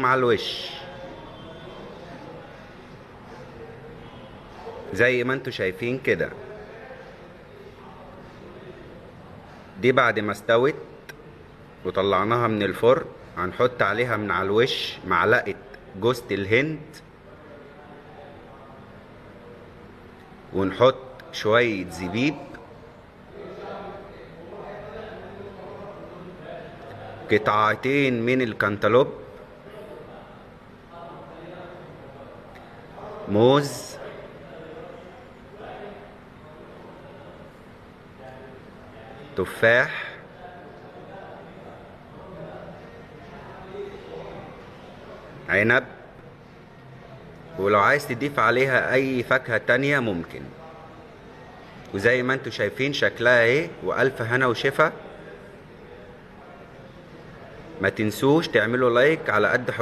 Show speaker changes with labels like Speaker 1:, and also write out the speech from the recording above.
Speaker 1: مع الوش زي ما انتوا شايفين كده. دي بعد ما استوت وطلعناها من الفرن هنحط عليها من على الوش معلقة جوز الهند، ونحط شوية زبيب، قطعتين من الكنتالوب، موز، تفاح، عنب، ولو عايز تضيف عليها اي فاكهة تانية ممكن. وزي ما انتوا شايفين شكلها اهي، والف هنا وشفا. ما تنسوش تعملوا لايك على قد حب